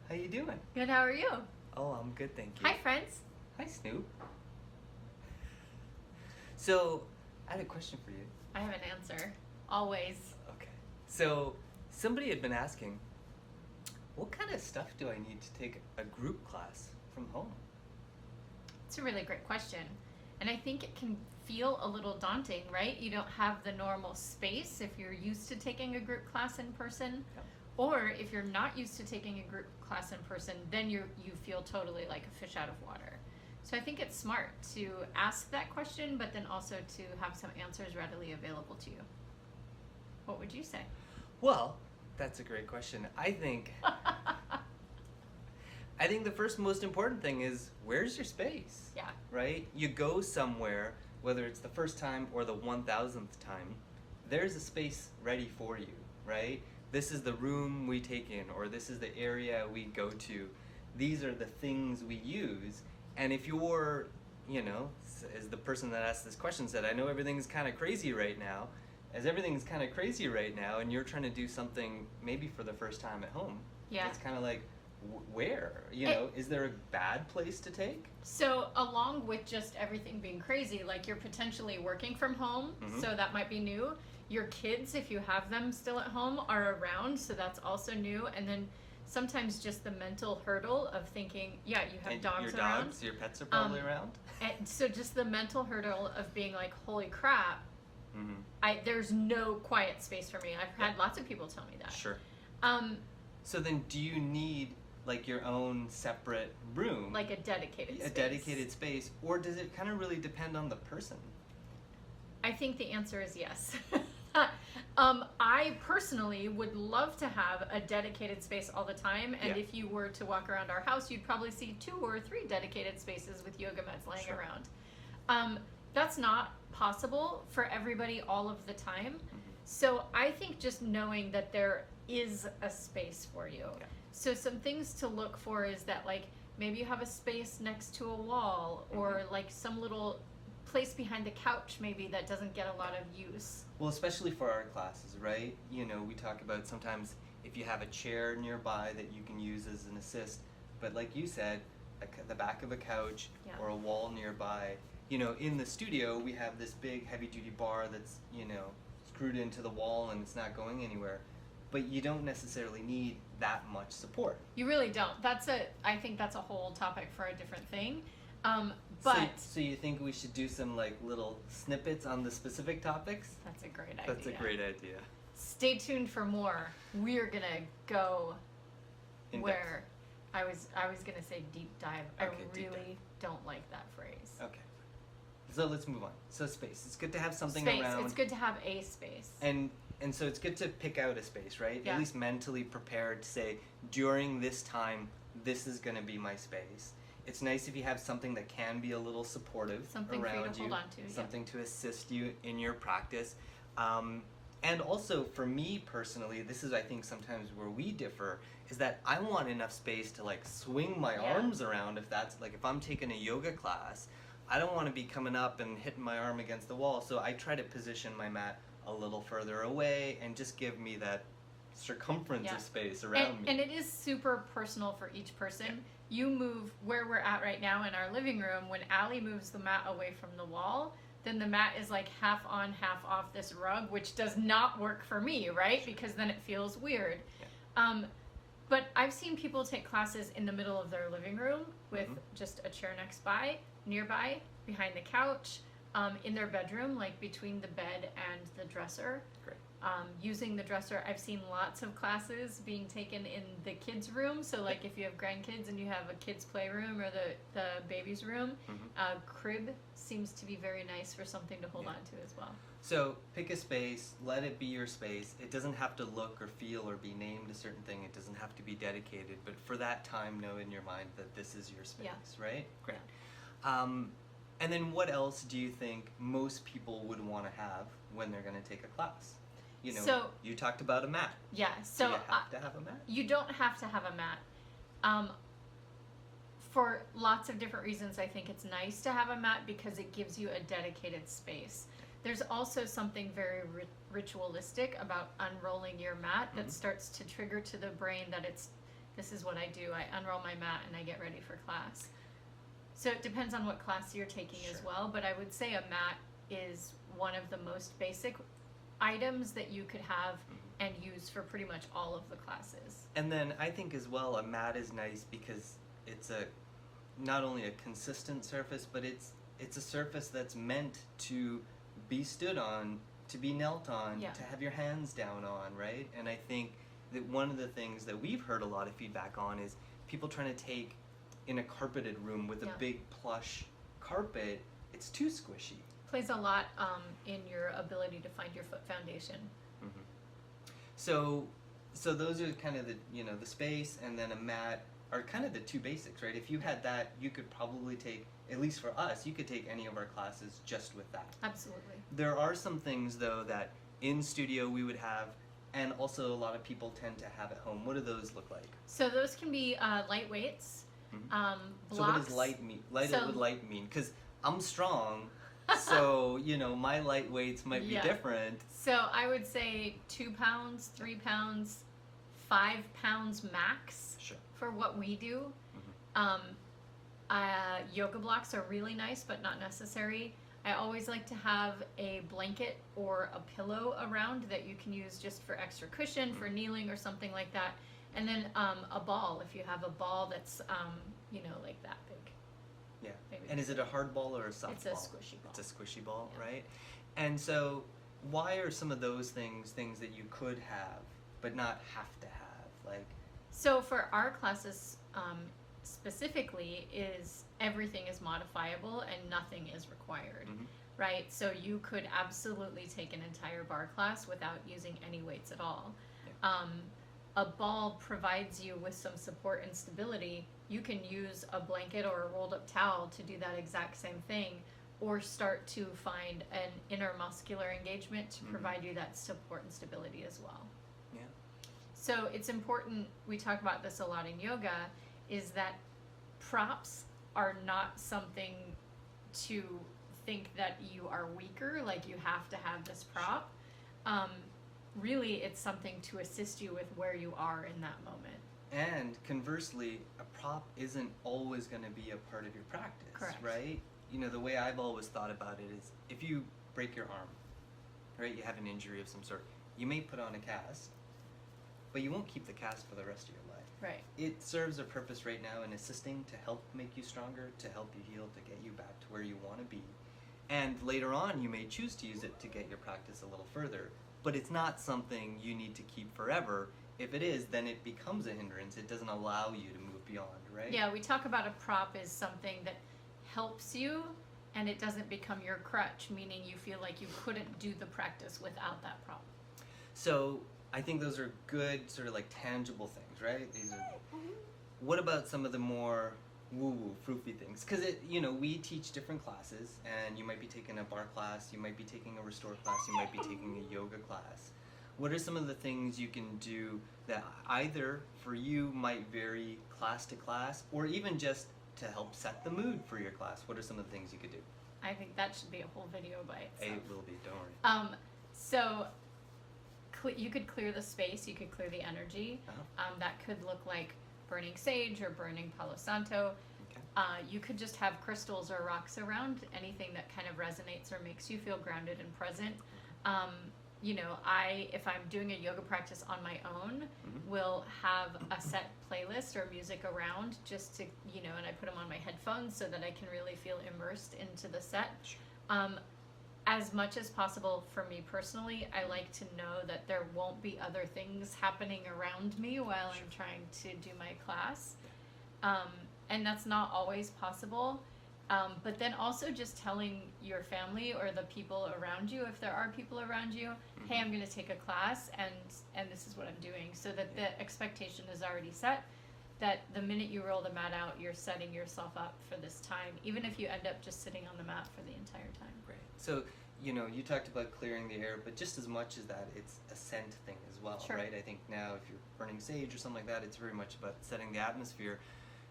How you doing? Good, how are you? Oh, I'm good, thank you. Hi, friends. Hi, Snoop. So, I had a question for you. I have an answer. Always. Okay. So, somebody had been asking, what kind of stuff do I need to take a group class from home? It's a really great question. And I think it can feel a little daunting, right? You don't have the normal space if you're used to taking a group class in person. Yeah. Or if you're not used to taking a group class in person, then you feel totally like a fish out of water. So I think it's smart to ask that question, but then also to have some answers readily available to you. What would you say? Well, that's a great question. I think the first most important thing is, where's your space? Yeah. Right? You go somewhere, whether it's the first time or the 1000th time, there's a space ready for you, right? This is the room we take in, or this is the area we go to. These are the things we use. And if you're, as the person that asked this question said, I know everything's kind of crazy right now. As everything's kind of crazy right now, and you're trying to do something maybe for the first time at home, Yeah. it's kind of like, where? Is there a bad place to take? So along with just everything being crazy, like you're potentially working from home, so that might be new. Your kids, if you have them still at home, are around, so that's also new. And then sometimes just the mental hurdle of thinking, yeah, you have And dogs your around. dogs, your pets are probably around. And so just the mental hurdle of being like, holy crap, Mm-hmm. there's no quiet space for me. I've had lots of people tell me that. Sure. Um, So then, do you need like your own separate room, like a dedicated space. dedicated space, or does it kind of really depend on the person? I think the answer is yes. I personally would love to have a dedicated space all the time, and Yeah. if you were to walk around our house, you'd probably see 2 or 3 dedicated spaces with yoga mats laying Sure. around. That's not possible for everybody all of the time. So I think just knowing that there is a space for you. Yeah. So some things to look for is that, like, maybe you have a space next to a wall, or like some little place behind the couch maybe that doesn't get a lot of use. Well, especially for our classes, right? We talk about sometimes if you have a chair nearby that you can use as an assist, but like you said, the back of a couch Yeah. or a wall nearby. In the studio, we have this big heavy-duty bar that's, screwed into the wall and it's not going anywhere. But you don't necessarily need that much support. You really don't. I think that's a whole topic for a different thing. But So you think we should do some like little snippets on the specific topics? that's a great idea. That's a great idea. Stay tuned for more. We're gonna go In where I was gonna say deep dive. Okay, I deep really don't like that phrase. Okay. So let's move on. So space. It's good to have something Space. around. It's good to have a space. And so it's good to pick out a space, right? Yeah. At least mentally prepared to say, during this time, this is going to be my space. It's nice if you have something that can be a little supportive Something for you around to hold on to, yeah. something to assist you in your practice. And also, for me personally, this is, I think, sometimes where we differ, is that I want enough space to like swing my Yeah. arms around. If I'm taking a yoga class, I don't want to be coming up and hitting my arm against the wall. So I try to position my mat a little further away and just give me that circumference Yeah. of space around me. And it is super personal for each person. You move where we're at right now in our living room. When Allie moves the mat away from the wall, then the mat is like half on, half off this rug, which does not work for me, right? Because then it feels weird. Yeah. But I've seen people take classes in the middle of their living room with just a chair nearby, behind the couch, in their bedroom, like between the bed and the dresser. Great. Using the dresser. I've seen lots of classes being taken in the kids' room. So like if you have grandkids and you have a kids' playroom or the baby's room, crib seems to be very nice for something to hold on to as well. So pick a space, let it be your space. It doesn't have to look or feel or be named a certain thing. It doesn't have to be dedicated, but for that time, know in your mind that this is your space, right? Great. And then what else do you think most people would want to have when they're going to take a class? So- you talked about a mat. Yeah, so do you have to have a mat? you don't have to have a mat. For lots of different reasons, I think it's nice to have a mat because it gives you a dedicated space. There's also something very ritualistic about unrolling your mat that starts to trigger to the brain that it's this is what I do. I unroll my mat and I get ready for class. So it depends on what class you're taking as Sure. well, but I would say a mat is one of the most basic items that you could have and use for pretty much all of the classes. And then I think as well, a mat is nice because it's a not only a consistent surface, but it's a surface that's meant to be stood on, to be knelt on, Yeah. to have your hands down on, right? And I think that one of the things that we've heard a lot of feedback on is people trying to take in a carpeted room with a Yeah. big plush carpet, it's too squishy. Plays a lot in your ability to find your foot foundation. Mm-hmm. So those are kind of the the space and then a mat are kind of the two basics, right? If you had that, you could probably take, at least for us, you could take any of our classes just with that. Absolutely. There are some things though that in studio we would have, and also a lot of people tend to have at home. What do those look like? So those can be light weights, Mhm. blocks. So what does light mean? Light So- would light mean? Because I'm strong, so my light weights might be Yeah. different. So I would say 2 pounds, 3 pounds, 5 pounds max Sure. for what we do. Mhm. Yoga blocks are really nice, but not necessary. I always like to have a blanket or a pillow around that you can use just for extra cushion, for kneeling or something like that. And then a ball, if you have a ball that's, like that big. Yeah. Maybe. And is it a hard ball or a soft It's a ball? squishy ball. It's a squishy ball, Yeah. right? And so, why are some of those things that you could have, but not have to have? Like, So for our classes specifically, is everything is modifiable and nothing is required, Mhm. right? So you could absolutely take an entire bar class without using any weights at all. A ball provides you with some support and stability. You can use a blanket or a rolled up towel to do that exact same thing, or start to find an inner muscular engagement to Mhm. provide you that support and stability as well. yeah. So it's important, we talk about this a lot in yoga, is that props are not something to think that you are weaker, like you have to have this prop. Really, it's something to assist you with where you are in that moment. And conversely, a prop isn't always going to be a part of your practice, Correct. right? The way I've always thought about it is if you break your arm, right, you have an injury of some sort, you may put on a cast, but you won't keep the cast for the rest of your life. Right. It serves a purpose right now in assisting to help make you stronger, to help you heal, to get you back to where you want to be. And later on, you may choose to use it to get your practice a little further, but it's not something you need to keep forever. If it is, then it becomes a hindrance. It doesn't allow you to move beyond, right? Yeah, we talk about a prop as something that helps you and it doesn't become your crutch, meaning you feel like you couldn't do the practice without that prop. So I think those are good, sort of like tangible things, right? These are. What about some of the more woo-woo, froofy things? Because we teach different classes, and you might be taking a bar class, you might be taking a restore class, you might be taking a yoga class. What are some of the things you can do that either for you might vary class to class, or even just to help set the mood for your class? What are some of the things you could do? I think that should be a whole video by itself. It will be, don't worry. So you could clear the space, you could clear the energy. Uh-huh. That could look like burning sage or burning Palo Santo. Okay. You could just have crystals or rocks around, anything that kind of resonates or makes you feel grounded and present. If I'm doing a yoga practice on my own, Mhm. will have a set playlist or music around just to, and I put them on my headphones so that I can really feel immersed into the set. Sure. As much as possible for me personally, I like to know that there won't be other things happening around me while I'm trying to do my class. And that's not always possible. But then also just telling your family or the people around you, if there are people around you, hey, I'm going to take a class and this is what I'm doing, so that the expectation is already set, that the minute you roll the mat out, you're setting yourself up for this time, even if you end up just sitting on the mat for the entire time. Right. So, you talked about clearing the air, but just as much as that, it's a scent thing as well, Sure. right? I think now if you're burning sage or something like that, it's very much about setting the atmosphere.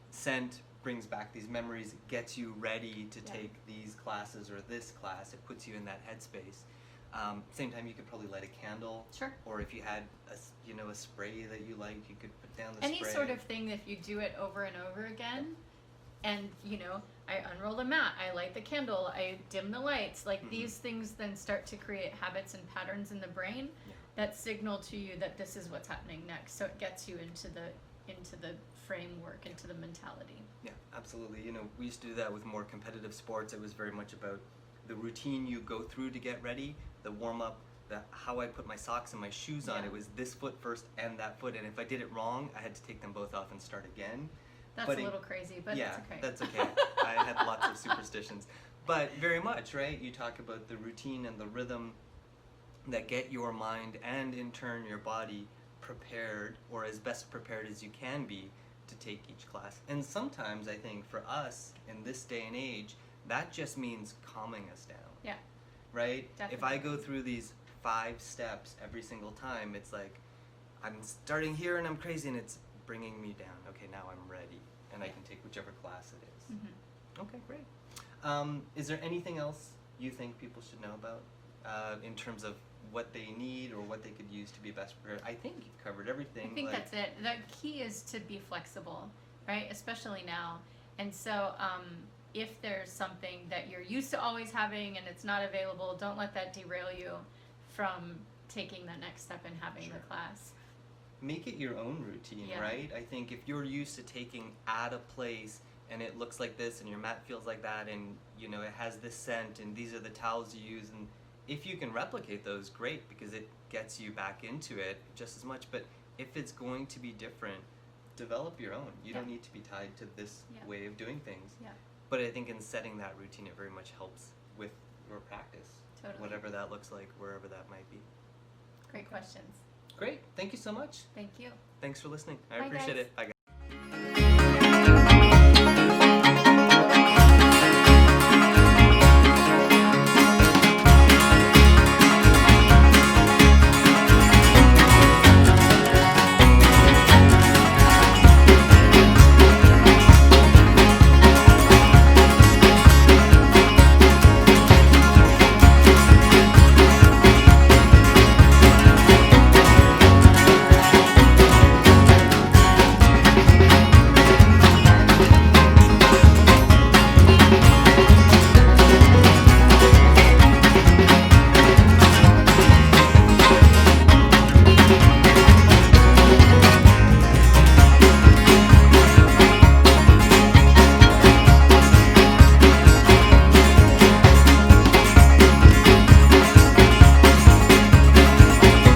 Scent brings back these memories, it gets you ready to Yeah. take these classes or this class, it puts you in that headspace. Same time, you could probably light a candle. Sure. Or if you had a spray that you like, you could put down the Any spray. sort of thing, if you do it over and over again, and I unroll the mat, I light the candle, I dim the lights, like these things then start to create habits and patterns in the brain that signal to you that this is what's happening next. So it gets you into the framework, into the mentality. Yeah, absolutely. We used to do that with more competitive sports. It was very much about the routine you go through to get ready, the warm up, how I put my socks and my shoes on. Yeah. It was this foot first and that foot, and if I did it wrong, I had to take them both off and start again. That's But a little crazy, but yeah, it's okay. that's okay. I had lots of superstitions. But very much, right? You talk about the routine and the rhythm that get your mind and in turn your body prepared, or as best prepared as you can be, to take each class. And sometimes I think for us in this day and age, that just means calming us down. Yeah. Right? Definitely. If I go through these 5 steps every single time, it's like I'm starting here and I'm crazy and it's bringing me down. Okay, now I'm ready and I can take whichever class it is. Okay, great. Is there anything else you think people should know about in terms of what they need or what they could use to be best prepared? I think you've covered everything. I think that's it. The key is to be flexible, right? Especially now. And so if there's something that you're used to always having and it's not available, don't let that derail you from taking the next step and having the class. Make it your own routine, Yeah. right? I think if you're used to taking at a place and it looks like this and your mat feels like that and it has this scent and these are the towels you use, and if you can replicate those, great, because it gets you back into it just as much. But if it's going to be different, develop your own. You don't need to be tied to this way of doing things. Yeah. But I think in setting that routine, it very much helps with your practice. Totally. Whatever that looks like, wherever that might be. Great questions. Great. Thank you so much. Thank you. Thanks for listening. I Bye, appreciate guys. it. Bye, guys.